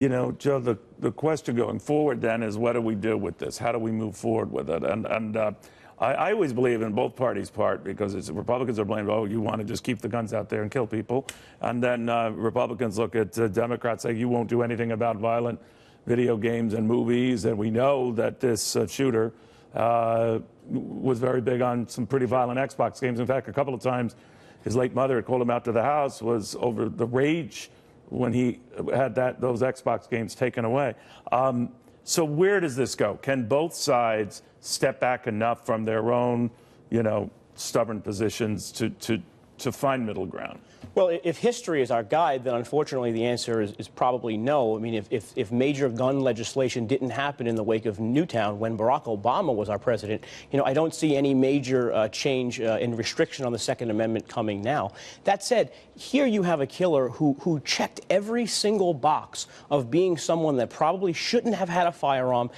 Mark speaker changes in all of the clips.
Speaker 1: You know, Joe, the question going forward then is, what do we do with this? How do we move forward with it? I always believe in both parties' part, because it's, Republicans are blamed, oh, you want to just keep the guns out there and kill people. And then Republicans look at Democrats, say, you won't do anything about violent video games and movies. And we know that this shooter was very big on some pretty violent Xbox games. In fact, a couple of times his late mother had called him out to the house, was over the rage when he had those Xbox games taken away. So where does this go? Can both sides step back enough from their own, stubborn positions to find middle ground?
Speaker 2: Well, if history is our guide, then unfortunately the answer is probably no. I mean, if major gun legislation didn't happen in the wake of Newtown when Barack Obama was our president, I don't see any major change in restriction on the Second Amendment coming now. That said, here you have a killer who checked every single box of being someone that probably shouldn't have had a firearm.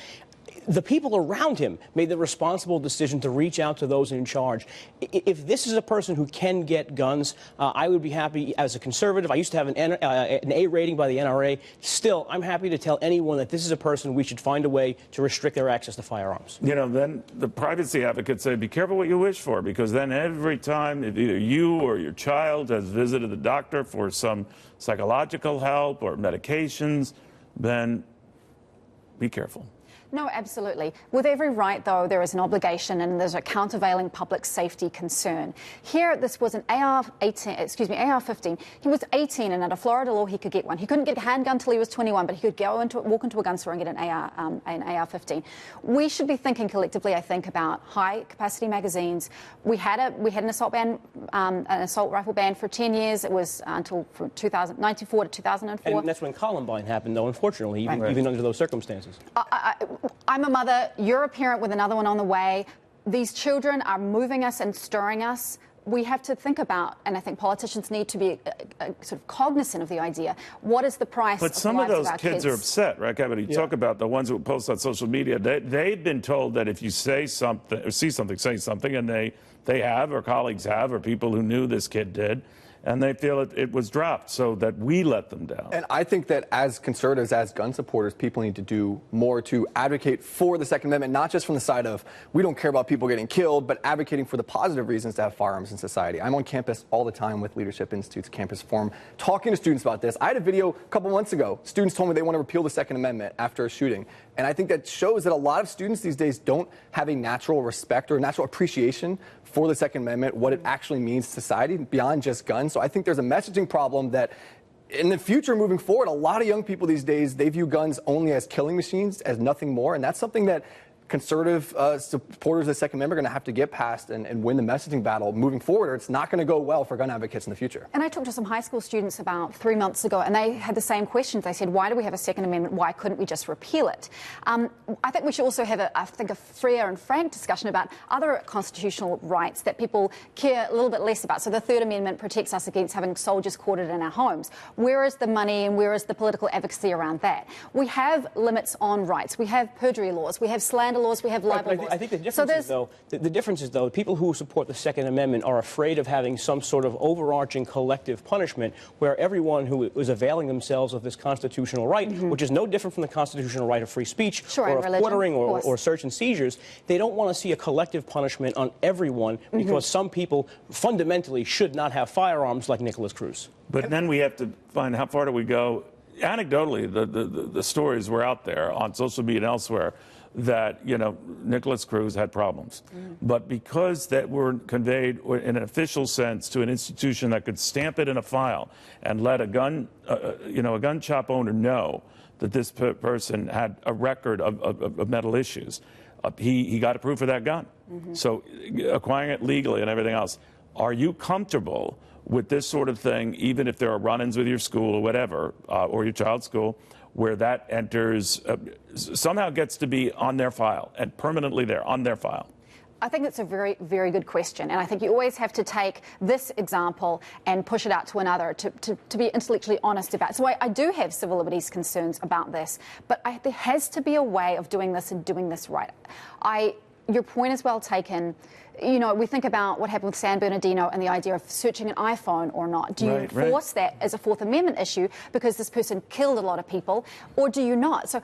Speaker 2: The people around him made the responsible decision to reach out to those in charge. If this is a person who can get guns, I would be happy as a conservative. I used to have an A rating by the NRA. Still, I'm happy to tell anyone that this is a person we should find a way to restrict their access to firearms.
Speaker 1: Then the privacy advocates say, be careful what you wish for, because then every time if either you or your child has visited the doctor for some psychological help or medications, then be careful.
Speaker 3: No, absolutely. With every right, though, there is an obligation and there's a countervailing public safety concern. Here, this was an AR-15. He was 18, and under Florida law, he could get one. He couldn't get a handgun till he was 21, but he could walk into a gun store and get an AR-15. We should be thinking collectively, I think, about high-capacity magazines. We had an assault rifle ban for 10 years. It was until from 1994 to 2004.
Speaker 2: And that's when Columbine happened, though, unfortunately, even under those circumstances.
Speaker 3: I'm a mother, you're a parent with another one on the way. These children are moving us and stirring us. We have to think about, and I think politicians need to be sort of cognizant of the idea, what is the price
Speaker 1: But
Speaker 3: of
Speaker 1: some of those
Speaker 3: our
Speaker 1: kids are upset, right, Cavuto? You talk about the ones who post on social media. They've been told that if you say something or see something, say something, and they have, or colleagues have, or people who knew this kid did, and they feel it was dropped, so that we let them down.
Speaker 4: And I think that as conservatives, as gun supporters, people need to do more to advocate for the Second Amendment, not just from the side of we don't care about people getting killed, but advocating for the positive reasons to have firearms in society. I'm on campus all the time with Leadership Institute's Campus Forum, talking to students about this. I had a video a couple months ago. Students told me they want to repeal the Second Amendment after a shooting. And I think that shows that a lot of students these days don't have a natural respect or natural appreciation for the Second Amendment, what it actually means to society beyond just guns. So I think there's a messaging problem that in the future, moving forward, a lot of young people these days, they view guns only as killing machines, as nothing more. And that's something that conservative supporters of the Second Amendment are going to have to get past and win the messaging battle moving forward, or it's not going to go well for gun advocates in the future. And
Speaker 3: I talked to some high school students about 3 months ago, and they had the same questions. They said, why do we have a Second Amendment? Why couldn't we just repeal it? I think we should also have, a fair and frank discussion about other constitutional rights that people care a little bit less about. So the Third Amendment protects us against having soldiers quartered in our homes. Where is the money and where is the political advocacy around that? We have limits on rights. We have perjury laws. We have slander laws, we have libel laws.
Speaker 2: I think the difference is, though, people who support the Second Amendment are afraid of having some sort of overarching collective punishment where everyone who is availing themselves of this constitutional right, which is no different from the constitutional right of free speech or of quartering or search and seizures, they don't want to see a collective punishment on everyone because some people fundamentally should not have firearms like Nicholas Cruz.
Speaker 1: But then we have to find how far do we go. Anecdotally, the stories were out there on social media and elsewhere that, Nicholas Cruz had problems. But because that were conveyed in an official sense to an institution that could stamp it in a file and let a gun shop owner know that this person had a record of mental issues, he got approved for that gun. So acquiring it legally and everything else. Are you comfortable with this sort of thing, even if there are run-ins with your school or whatever, or your child's school, where that enters, somehow gets to be on their file and permanently there on their file?
Speaker 3: I think that's a very, very good question. And I think you always have to take this example and push it out to another to be intellectually honest about it. So I do have civil liberties concerns about this, but there has to be a way of doing this and doing this right. your point is well taken. You know, we think about what happened with San Bernardino and the idea of searching an iPhone or not. Do you force that as a Fourth Amendment issue because this person killed a lot of people, or do you not? So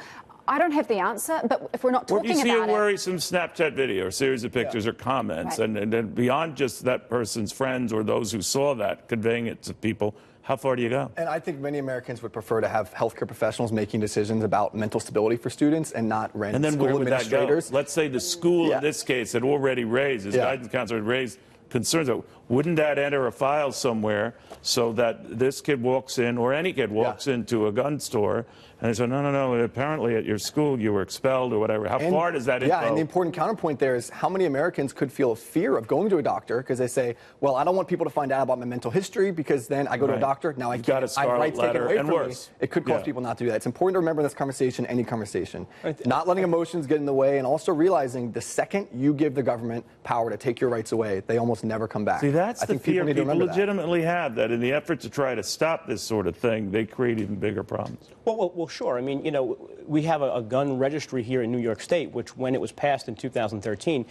Speaker 3: I don't have the answer, but if we're not talking about it...
Speaker 1: Or you see a worrisome Snapchat video, a series of pictures or comments, and then beyond just that person's friends or those who saw that, conveying it to people, how far do you go?
Speaker 4: And I think many Americans would prefer to have healthcare professionals making decisions about mental stability for students and not random school administrators.
Speaker 1: Let's say the school in this case had already raised, as guidance counselor had raised concerns. Wouldn't that enter a file somewhere so that this kid walks in, or any kid walks into a gun store, and they say, no, apparently at your school you were expelled or whatever. How far does that info?
Speaker 4: Yeah, and the important counterpoint there is how many Americans could feel a fear of going to a doctor because they say, well, I don't want people to find out about my mental history because then I go to a doctor, now I can't, I rights taken away from me. It could cause people not to do that. It's important to remember in this conversation, any conversation, not letting emotions get in the way, and also realizing the second you give the government power to take your rights away, they almost never come back.
Speaker 1: See, that's the fear people legitimately
Speaker 4: that.
Speaker 1: have, that in the effort to try to stop this sort of thing, they create even bigger problems.
Speaker 2: Well, sure. I mean, you know, we have a gun registry here in New York State, which when it was passed in 2013,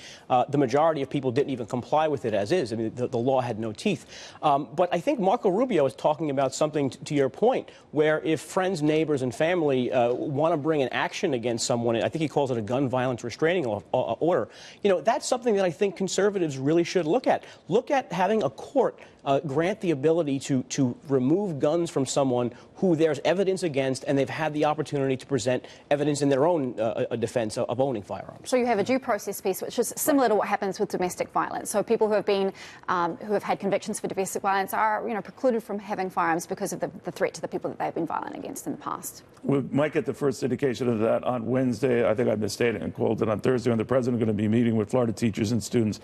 Speaker 2: the majority of people didn't even comply with it as is. I mean, the law had no teeth. But I think Marco Rubio is talking about something, to your point, where if friends, neighbors, and family want to bring an action against someone, I think he calls it a gun violence restraining order, you know, that's something that I think conservatives really should look at. Look at having a court grant the ability to remove guns from someone who there's evidence against, and they've had the opportunity to present evidence in their own defense of owning firearms.
Speaker 3: So you have a due process piece, which is similar to what happens with domestic violence. So people who have been, who have had convictions for domestic violence are, you know, precluded from having firearms because of the threat to the people that they've been violent against in the past.
Speaker 1: We might get the first indication of that on Wednesday. I think I misstated and called it on Thursday, when the president is going to be meeting with Florida teachers and students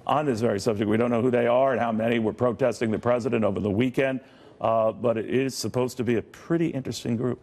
Speaker 1: on this very subject. We don't know who they are and how many were protesting the president over the weekend, but it is supposed to be a pretty interesting group.